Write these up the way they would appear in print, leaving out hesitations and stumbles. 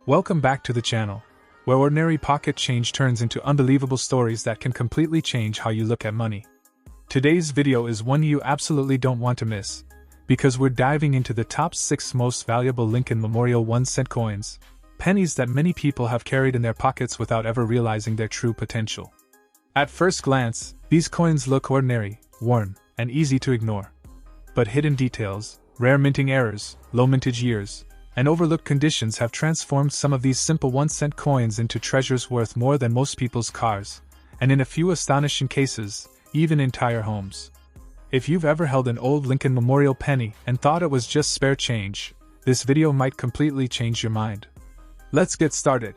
Welcome back to the channel, where ordinary pocket change turns into unbelievable stories that can completely change how you look at money. Today's video is one you absolutely don't want to miss, because we're diving into the top 6 most valuable Lincoln Memorial 1-cent coins, pennies that many people have carried in their pockets without ever realizing their true potential. At first glance, these coins look ordinary, worn, and easy to ignore. But hidden details, rare minting errors, low mintage years, and overlooked conditions have transformed some of these simple 1-cent coins into treasures worth more than most people's cars, and in a few astonishing cases, even entire homes. If you've ever held an old Lincoln Memorial penny and thought it was just spare change, this video might completely change your mind. Let's get started.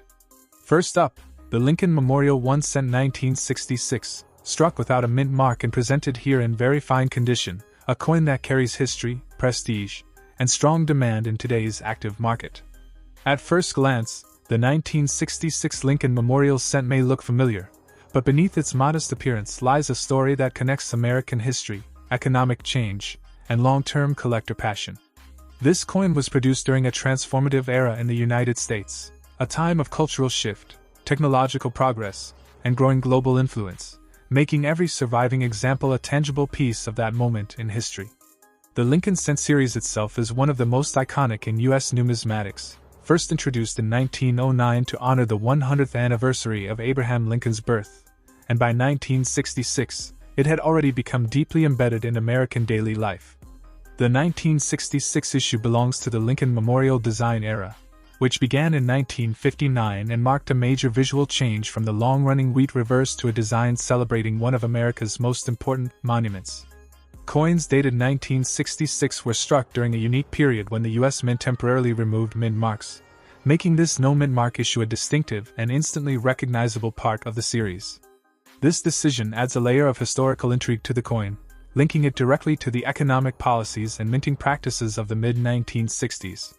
First up, the Lincoln Memorial 1-cent 1966, struck without a mint mark and presented here in very fine condition, a coin that carries history, prestige, and strong demand in today's active market. At first glance, the 1966 Lincoln Memorial cent may look familiar, but beneath its modest appearance lies a story that connects American history, economic change, and long-term collector passion. This coin was produced during a transformative era in the United States, a time of cultural shift, technological progress, and growing global influence, making every surviving example a tangible piece of that moment in history. The Lincoln cent series itself is one of the most iconic in U.S. numismatics, first introduced in 1909 to honor the 100th anniversary of Abraham Lincoln's birth, and by 1966, it had already become deeply embedded in American daily life. The 1966 issue belongs to the Lincoln Memorial design era, which began in 1959 and marked a major visual change from the long-running wheat reverse to a design celebrating one of America's most important monuments. Coins dated 1966 were struck during a unique period when the U.S. Mint temporarily removed mint marks, making this no-mint mark issue a distinctive and instantly recognizable part of the series. This decision adds a layer of historical intrigue to the coin, linking it directly to the economic policies and minting practices of the mid-1960s.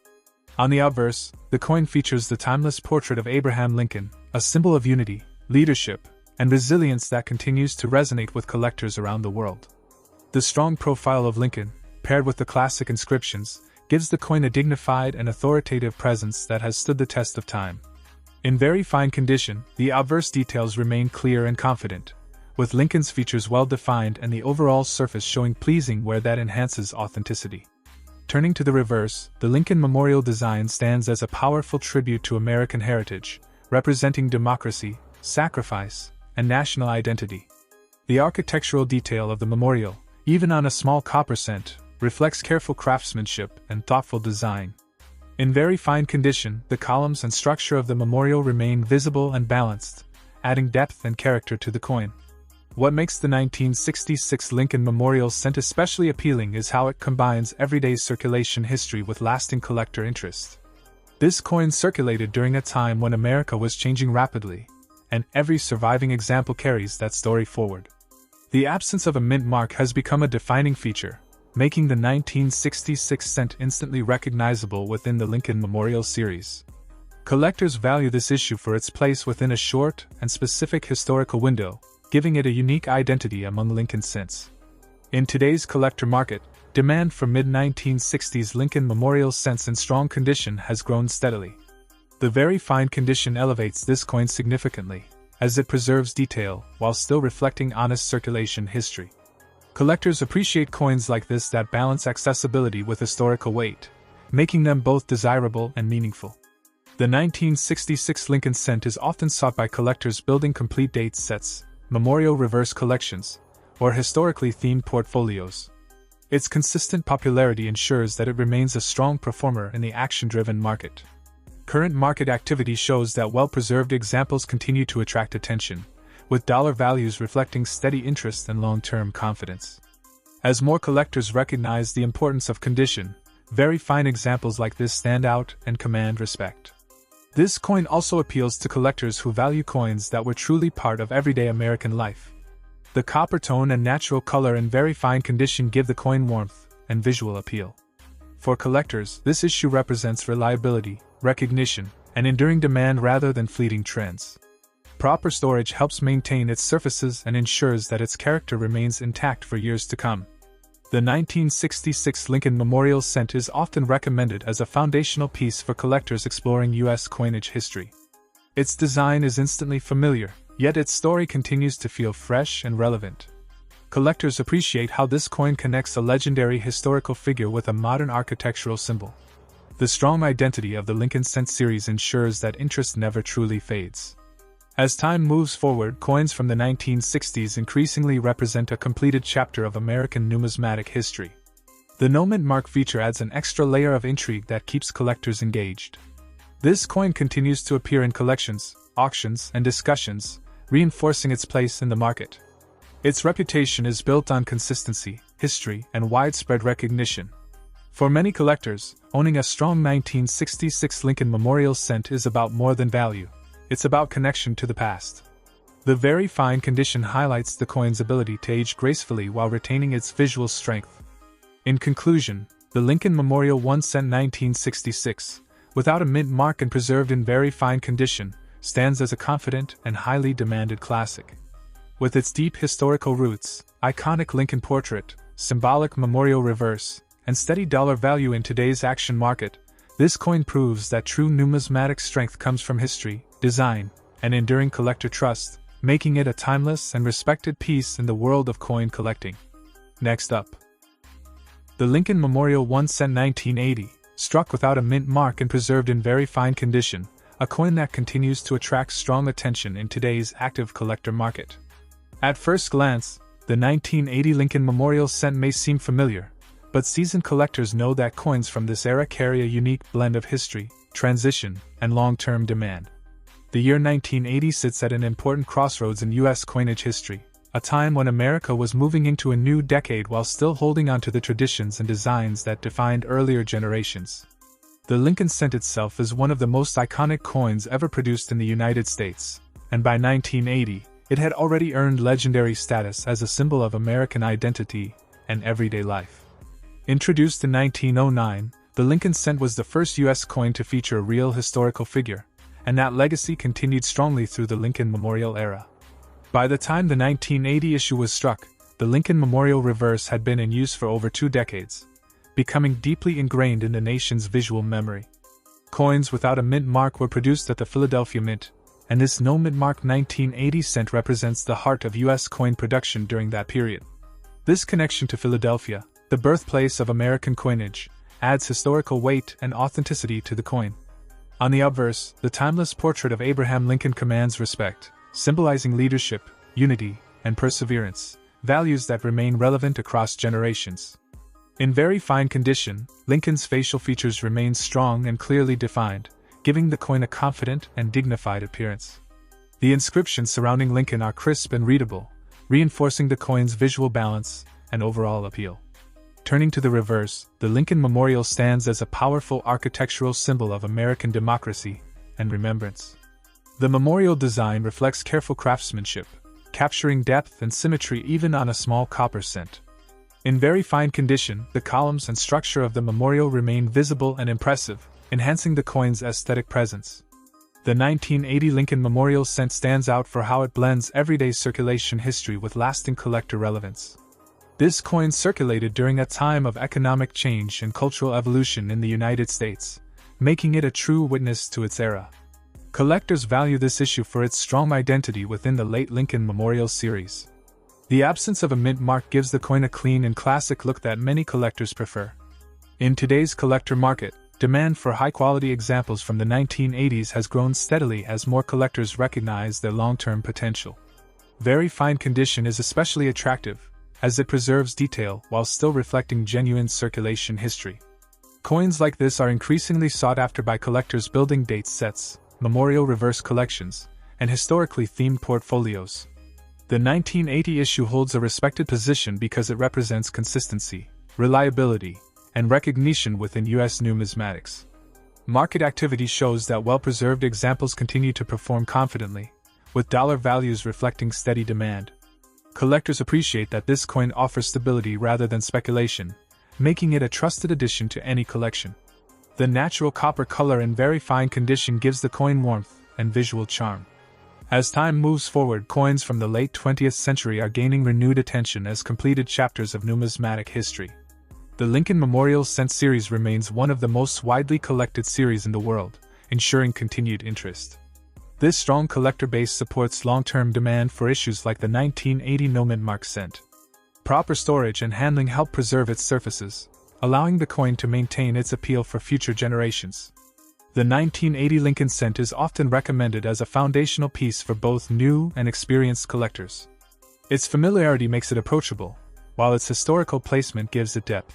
On the obverse, the coin features the timeless portrait of Abraham Lincoln, a symbol of unity, leadership, and resilience that continues to resonate with collectors around the world. The strong profile of Lincoln, paired with the classic inscriptions, gives the coin a dignified and authoritative presence that has stood the test of time. In very fine condition, the obverse details remain clear and confident, with Lincoln's features well defined and the overall surface showing pleasing wear that enhances authenticity. Turning to the reverse, the Lincoln Memorial design stands as a powerful tribute to American heritage, representing democracy, sacrifice, and national identity. The architectural detail of the memorial, even on a small copper cent, reflects careful craftsmanship and thoughtful design. In very fine condition, the columns and structure of the memorial remain visible and balanced, adding depth and character to the coin. What makes the 1966 Lincoln Memorial cent especially appealing is how it combines everyday circulation history with lasting collector interest. This coin circulated during a time when America was changing rapidly, and every surviving example carries that story forward. The absence of a mint mark has become a defining feature, making the 1966 cent instantly recognizable within the Lincoln Memorial series. Collectors value this issue for its place within a short and specific historical window, giving it a unique identity among Lincoln cents. In today's collector market, demand for mid-1960s Lincoln Memorial cents in strong condition has grown steadily. The very fine condition elevates this coin significantly, as it preserves detail while still reflecting honest circulation history. Collectors appreciate coins like this that balance accessibility with historical weight, making them both desirable and meaningful. The 1966 Lincoln cent is often sought by collectors building complete date sets, memorial reverse collections, or historically themed portfolios. Its consistent popularity ensures that it remains a strong performer in the action-driven market. Current market activity shows that well-preserved examples continue to attract attention, with dollar values reflecting steady interest and long-term confidence. As more collectors recognize the importance of condition, very fine examples like this stand out and command respect. This coin also appeals to collectors who value coins that were truly part of everyday American life. The copper tone and natural color in very fine condition give the coin warmth and visual appeal. For collectors, this issue represents reliability, recognition, and enduring demand rather than fleeting trends. Proper storage helps maintain its surfaces and ensures that its character remains intact for years to come. The 1966 Lincoln Memorial Cent is often recommended as a foundational piece for collectors exploring U.S. coinage history. Its design is instantly familiar, yet its story continues to feel fresh and relevant. Collectors appreciate how this coin connects a legendary historical figure with a modern architectural symbol. The strong identity of the Lincoln Cent series ensures that interest never truly fades. As time moves forward, coins from the 1960s increasingly represent a completed chapter of American numismatic history. The no mint mark feature adds an extra layer of intrigue that keeps collectors engaged. This coin continues to appear in collections, auctions, and discussions, reinforcing its place in the market. Its reputation is built on consistency, history, and widespread recognition. For many collectors, owning a strong 1966 Lincoln Memorial Cent is about more than value. It's about connection to the past. The very fine condition highlights the coin's ability to age gracefully while retaining its visual strength. In conclusion, the Lincoln Memorial 1 Cent 1966, without a mint mark and preserved in very fine condition, stands as a confident and highly demanded classic. With its deep historical roots, iconic Lincoln portrait, symbolic memorial reverse, and steady dollar value in today's action market, this coin proves that true numismatic strength comes from history, design, and enduring collector trust, making it a timeless and respected piece in the world of coin collecting. Next up, the Lincoln Memorial 1 Cent 1980, struck without a mint mark and preserved in very fine condition, a coin that continues to attract strong attention in today's active collector market. At first glance, the 1980 Lincoln Memorial Cent may seem familiar, but seasoned collectors know that coins from this era carry a unique blend of history, transition, and long-term demand. The year 1980 sits at an important crossroads in U.S. coinage history, a time when America was moving into a new decade while still holding on to the traditions and designs that defined earlier generations. The Lincoln Cent itself is one of the most iconic coins ever produced in the United States, and by 1980, it had already earned legendary status as a symbol of American identity and everyday life. Introduced in 1909, the Lincoln Cent was the first U.S. coin to feature a real historical figure, and that legacy continued strongly through the Lincoln Memorial era. By the time the 1980 issue was struck, the Lincoln Memorial reverse had been in use for over 2 decades, becoming deeply ingrained in the nation's visual memory. Coins without a mint mark were produced at the Philadelphia Mint, and this no mint mark 1980 cent represents the heart of U.S. coin production during that period. This connection to Philadelphia, the birthplace of American coinage, adds historical weight and authenticity to the coin. On the obverse, the timeless portrait of Abraham Lincoln commands respect, symbolizing leadership, unity, and perseverance, values that remain relevant across generations. In very fine condition, Lincoln's facial features remain strong and clearly defined, giving the coin a confident and dignified appearance. The inscriptions surrounding Lincoln are crisp and readable, reinforcing the coin's visual balance and overall appeal. Turning to the reverse, the Lincoln Memorial stands as a powerful architectural symbol of American democracy and remembrance. The memorial design reflects careful craftsmanship, capturing depth and symmetry even on a small copper cent. In very fine condition, the columns and structure of the memorial remain visible and impressive, enhancing the coin's aesthetic presence. The 1980 Lincoln Memorial Cent stands out for how it blends everyday circulation history with lasting collector relevance. This coin circulated during a time of economic change and cultural evolution in the United States, making it a true witness to its era. Collectors value this issue for its strong identity within the late Lincoln Memorial series. The absence of a mint mark gives the coin a clean and classic look that many collectors prefer. In today's collector market, demand for high-quality examples from the 1980s has grown steadily as more collectors recognize their long-term potential. Very fine condition is especially attractive, as it preserves detail while still reflecting genuine circulation history. Coins like this are increasingly sought after by collectors building date sets, memorial reverse collections, and historically themed portfolios. The 1980 issue holds a respected position because it represents consistency, reliability, and recognition within U.S. numismatics. Market activity shows that well-preserved examples continue to perform confidently, with dollar values reflecting steady demand. Collectors appreciate that this coin offers stability rather than speculation, making it a trusted addition to any collection. The natural copper color in very fine condition gives the coin warmth and visual charm. As time moves forward, coins from the late 20th century are gaining renewed attention as completed chapters of numismatic history. The Lincoln Memorial Cent series remains one of the most widely collected series in the world, ensuring continued interest. This strong collector base supports long-term demand for issues like the 1980 no-mint-mark cent. Proper storage and handling help preserve its surfaces, allowing the coin to maintain its appeal for future generations. The 1980 Lincoln cent is often recommended as a foundational piece for both new and experienced collectors. Its familiarity makes it approachable, while its historical placement gives it depth.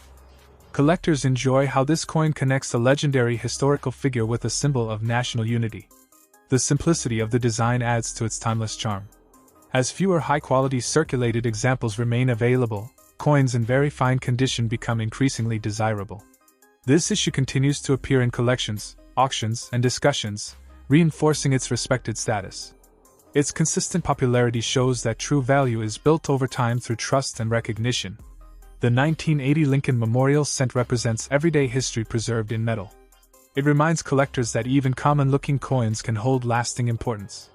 Collectors enjoy how this coin connects a legendary historical figure with a symbol of national unity. The simplicity of the design adds to its timeless charm. As fewer high-quality circulated examples remain available, coins in very fine condition become increasingly desirable. This issue continues to appear in collections, auctions, and discussions, reinforcing its respected status. Its consistent popularity shows that true value is built over time through trust and recognition. The 1980 Lincoln Memorial Cent represents everyday history preserved in metal. It reminds collectors that even common-looking coins can hold lasting importance.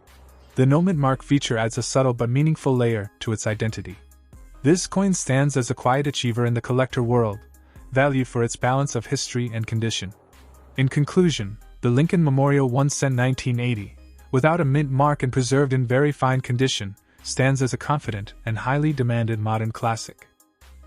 The no-mint-mark feature adds a subtle but meaningful layer to its identity. This coin stands as a quiet achiever in the collector world, valued for its balance of history and condition. In conclusion, the Lincoln Memorial 1 cent 1980, without a mint mark and preserved in very fine condition, stands as a confident and highly demanded modern classic.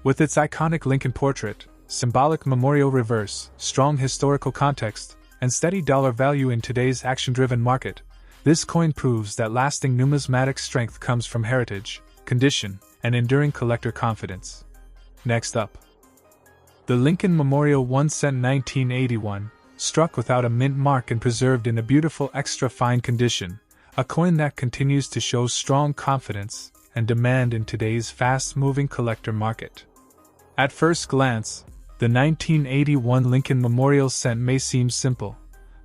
With its iconic Lincoln portrait, symbolic memorial reverse, strong historical context, and steady dollar value in today's action-driven market, this coin proves that lasting numismatic strength comes from heritage, condition, and enduring collector confidence. Next up, the Lincoln Memorial 1 cent 1981, struck without a mint mark and preserved in a beautiful extra-fine condition, a coin that continues to show strong confidence and demand in today's fast-moving collector market. At first glance, the 1981 Lincoln Memorial Cent may seem simple,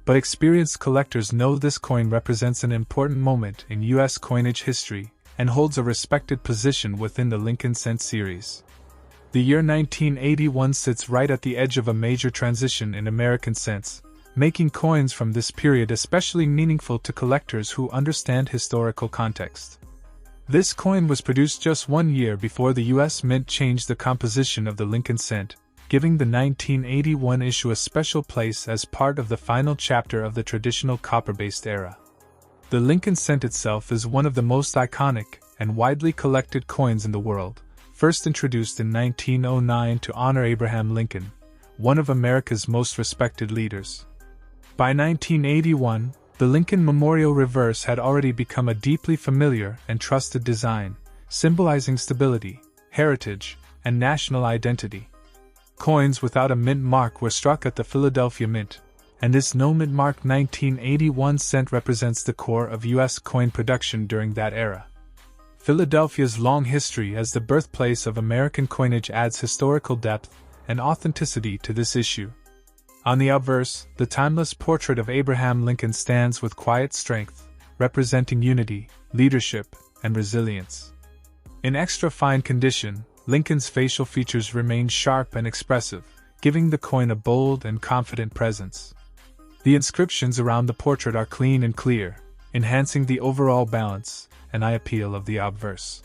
but experienced collectors know this coin represents an important moment in U.S. coinage history and holds a respected position within the Lincoln Cent series. The year 1981 sits right at the edge of a major transition in American cents, making coins from this period especially meaningful to collectors who understand historical context. This coin was produced just 1 year before the U.S. Mint changed the composition of the Lincoln cent, giving the 1981 issue a special place as part of the final chapter of the traditional copper-based era. The Lincoln cent itself is one of the most iconic and widely collected coins in the world, first introduced in 1909 to honor Abraham Lincoln, one of America's most respected leaders. By 1981, the Lincoln Memorial Reverse had already become a deeply familiar and trusted design, symbolizing stability, heritage, and national identity. Coins without a mint mark were struck at the Philadelphia Mint, and this no-mint mark 1981 cent represents the core of U.S. coin production during that era. Philadelphia's long history as the birthplace of American coinage adds historical depth and authenticity to this issue. On the obverse, the timeless portrait of Abraham Lincoln stands with quiet strength, representing unity, leadership, and resilience. In extra-fine condition, Lincoln's facial features remain sharp and expressive, giving the coin a bold and confident presence. The inscriptions around the portrait are clean and clear, enhancing the overall balance and eye appeal of the obverse.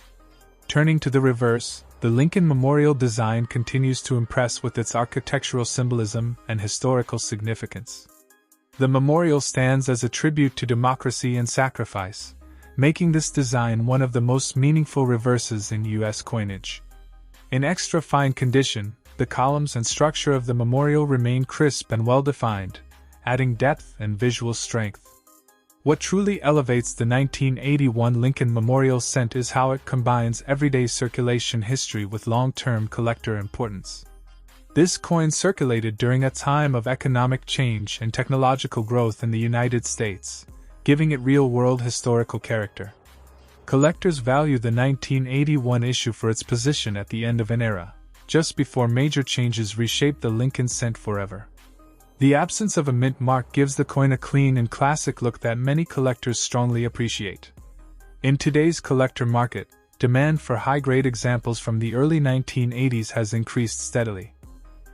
Turning to the reverse, the Lincoln Memorial design continues to impress with its architectural symbolism and historical significance. The memorial stands as a tribute to democracy and sacrifice, making this design one of the most meaningful reverses in U.S. coinage. In extra-fine condition, the columns and structure of the memorial remain crisp and well-defined, adding depth and visual strength. What truly elevates the 1981 Lincoln Memorial Cent is how it combines everyday circulation history with long-term collector importance. This coin circulated during a time of economic change and technological growth in the United States, giving it real-world historical character. Collectors value the 1981 issue for its position at the end of an era, just before major changes reshaped the Lincoln Cent forever. The absence of a mint mark gives the coin a clean and classic look that many collectors strongly appreciate. In today's collector market, demand for high-grade examples from the early 1980s has increased steadily.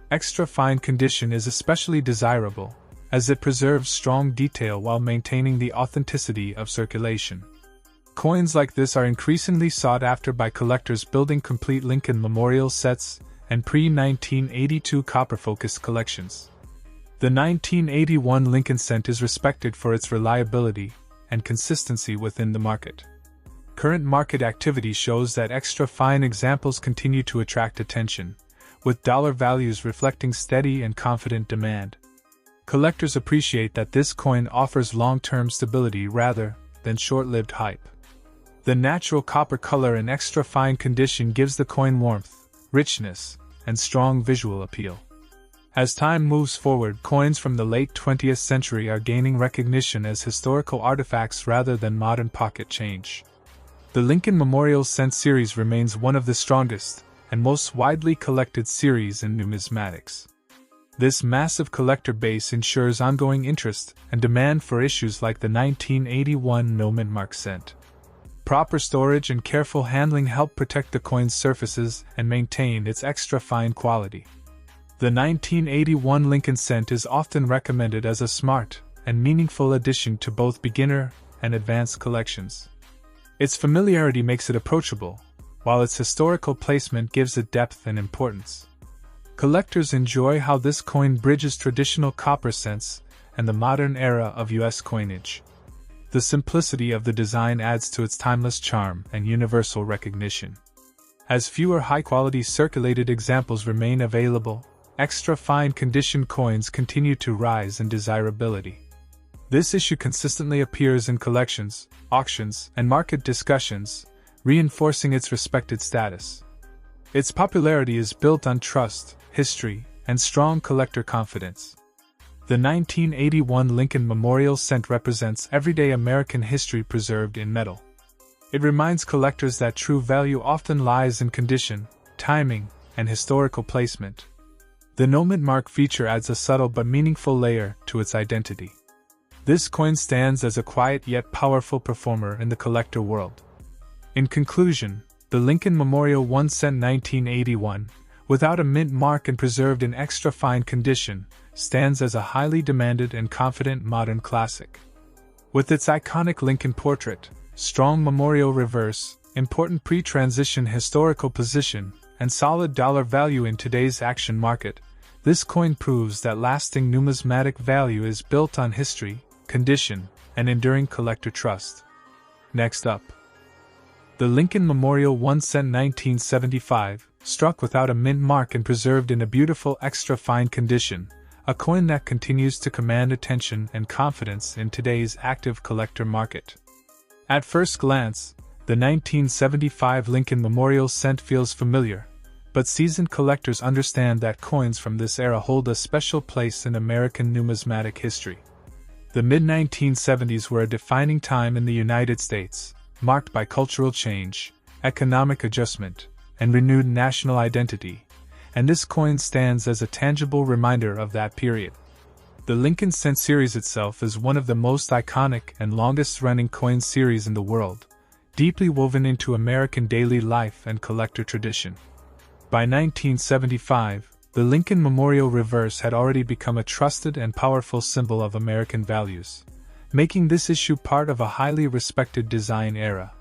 Extra-fine condition is especially desirable, as it preserves strong detail while maintaining the authenticity of circulation. Coins like this are increasingly sought after by collectors building complete Lincoln Memorial sets and pre-1982 copper-focused collections. The 1981 Lincoln cent is respected for its reliability and consistency within the market. Current market activity shows that extra fine examples continue to attract attention, with dollar values reflecting steady and confident demand. Collectors appreciate that this coin offers long-term stability rather than short-lived hype. The natural copper color and extra fine condition gives the coin warmth, richness, and strong visual appeal. As time moves forward, coins from the late 20th century are gaining recognition as historical artifacts rather than modern pocket change. The Lincoln Memorial Cent series remains one of the strongest and most widely collected series in numismatics. This massive collector base ensures ongoing interest and demand for issues like the 1981 no-mint-mark cent. Proper storage and careful handling help protect the coin's surfaces and maintain its extra fine quality. The 1981 Lincoln cent is often recommended as a smart and meaningful addition to both beginner and advanced collections. Its familiarity makes it approachable, while its historical placement gives it depth and importance. Collectors enjoy how this coin bridges traditional copper cents and the modern era of U.S. coinage. The simplicity of the design adds to its timeless charm and universal recognition. As fewer high-quality circulated examples remain available, extra fine condition coins continue to rise in desirability. This issue consistently appears in collections, auctions, and market discussions, reinforcing its respected status. Its popularity is built on trust, history, and strong collector confidence. The 1981 Lincoln Memorial Cent represents everyday American history preserved in metal. It reminds collectors that true value often lies in condition, timing, and historical placement. The no-mint-mark feature adds a subtle but meaningful layer to its identity. This coin stands as a quiet yet powerful performer in the collector world. In conclusion, the Lincoln Memorial 1 cent 1981, without a mint mark and preserved in extra fine condition, stands as a highly demanded and confident modern classic. With its iconic Lincoln portrait, strong memorial reverse, important pre-transition historical position, and solid dollar value in today's action market, this coin proves that lasting numismatic value is built on history, condition, and enduring collector trust. Next up, the Lincoln Memorial 1 cent 1975, struck without a mint mark and preserved in a beautiful extra fine condition, a coin that continues to command attention and confidence in today's active collector market. At first glance, the 1975 Lincoln Memorial Cent feels familiar, but seasoned collectors understand that coins from this era hold a special place in American numismatic history. The mid-1970s were a defining time in the United States, marked by cultural change, economic adjustment, and renewed national identity, and this coin stands as a tangible reminder of that period. The Lincoln Cent series itself is one of the most iconic and longest-running coin series in the world, deeply woven into American daily life and collector tradition. By 1975, the Lincoln Memorial Reverse had already become a trusted and powerful symbol of American values, making this issue part of a highly respected design era.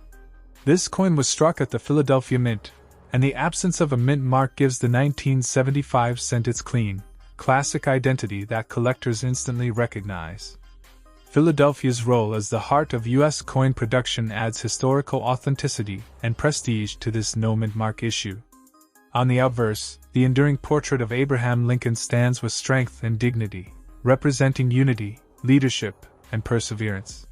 This coin was struck at the Philadelphia Mint, and the absence of a mint mark gives the 1975 cent its clean, classic identity that collectors instantly recognize. Philadelphia's role as the heart of U.S. coin production adds historical authenticity and prestige to this no-mint mark issue. On the obverse, the enduring portrait of Abraham Lincoln stands with strength and dignity, representing unity, leadership, and perseverance.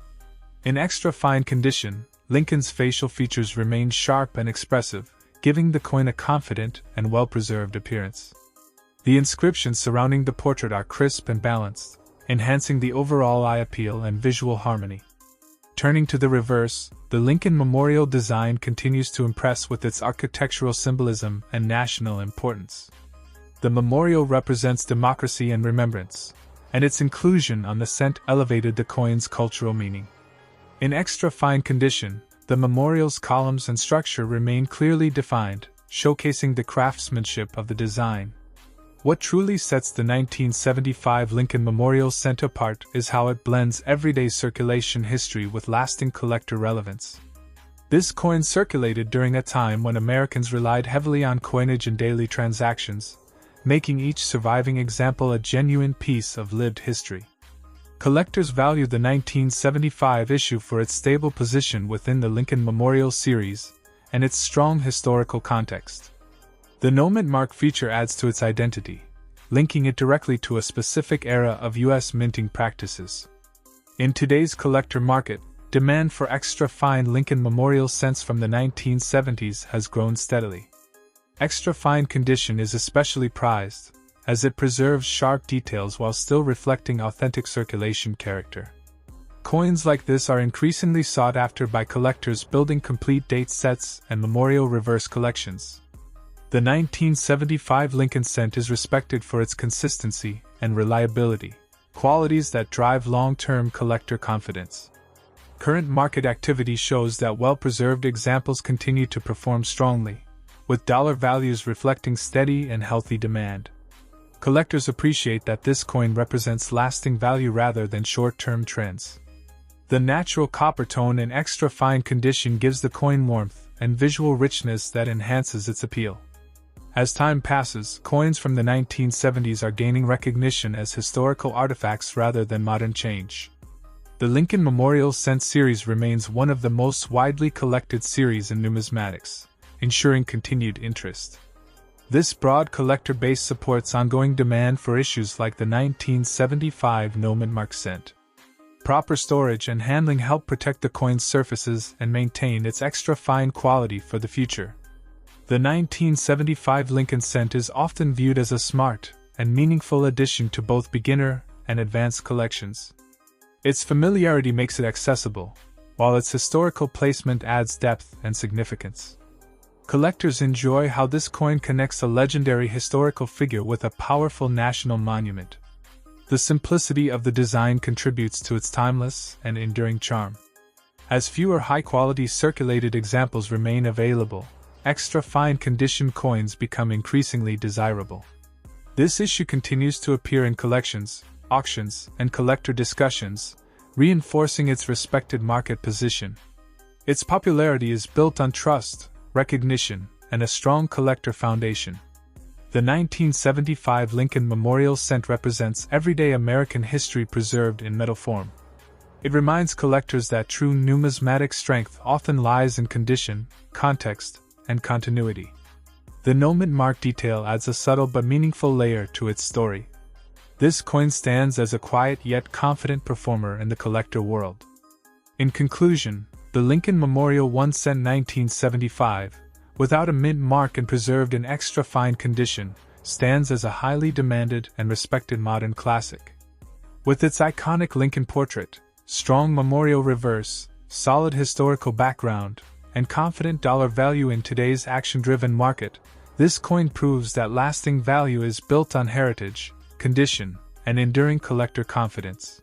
In extra fine condition, Lincoln's facial features remain sharp and expressive, giving the coin a confident and well-preserved appearance. The inscriptions surrounding the portrait are crisp and balanced, enhancing the overall eye appeal and visual harmony. Turning to the reverse, the Lincoln Memorial design continues to impress with its architectural symbolism and national importance. The memorial represents democracy and remembrance, and its inclusion on the cent elevated the coin's cultural meaning. In extra fine condition, the memorial's columns and structure remain clearly defined, showcasing the craftsmanship of the design. What truly sets the 1975 Lincoln Memorial Cent apart is how it blends everyday circulation history with lasting collector relevance. This coin circulated during a time when Americans relied heavily on coinage in daily transactions, making each surviving example a genuine piece of lived history. Collectors value the 1975 issue for its stable position within the Lincoln Memorial series and its strong historical context. The no-mint mark feature adds to its identity, linking it directly to a specific era of U.S. minting practices. In today's collector market, demand for extra-fine Lincoln Memorial cents from the 1970s has grown steadily. Extra-fine condition is especially prized, as it preserves sharp details while still reflecting authentic circulation character. Coins like this are increasingly sought after by collectors building complete date sets and memorial reverse collections. The 1975 Lincoln cent is respected for its consistency and reliability, qualities that drive long-term collector confidence. Current market activity shows that well-preserved examples continue to perform strongly, with dollar values reflecting steady and healthy demand. Collectors appreciate that this coin represents lasting value rather than short-term trends. The natural copper tone and extra fine condition gives the coin warmth and visual richness that enhances its appeal. As time passes, coins from the 1970s are gaining recognition as historical artifacts rather than modern change. The Lincoln Memorial Cent series remains one of the most widely collected series in numismatics, ensuring continued interest. This broad collector base supports ongoing demand for issues like the 1975 no-mint mark cent. Proper storage and handling help protect the coin's surfaces and maintain its extra fine quality for the future. The 1975 Lincoln cent is often viewed as a smart and meaningful addition to both beginner and advanced collections. Its familiarity makes it accessible, while its historical placement adds depth and significance. Collectors enjoy how this coin connects a legendary historical figure with a powerful national monument. The simplicity of the design contributes to its timeless and enduring charm. As fewer high-quality circulated examples remain available, extra fine condition coins become increasingly desirable. This issue continues to appear in collections, auctions, and collector discussions, reinforcing its respected market position. Its popularity is built on trust, recognition, and a strong collector foundation. The 1975 Lincoln Memorial Cent represents everyday American history preserved in metal form. It reminds collectors that true numismatic strength often lies in condition, context, and continuity. The no-mint mark detail adds a subtle but meaningful layer to its story. This coin stands as a quiet yet confident performer in the collector world. In conclusion, the Lincoln Memorial 1 cent 1975, without a mint mark and preserved in extra fine condition, stands as a highly demanded and respected modern classic. With its iconic Lincoln portrait, strong memorial reverse, solid historical background, and confident dollar value in today's action-driven market, this coin proves that lasting value is built on heritage, condition, and enduring collector confidence.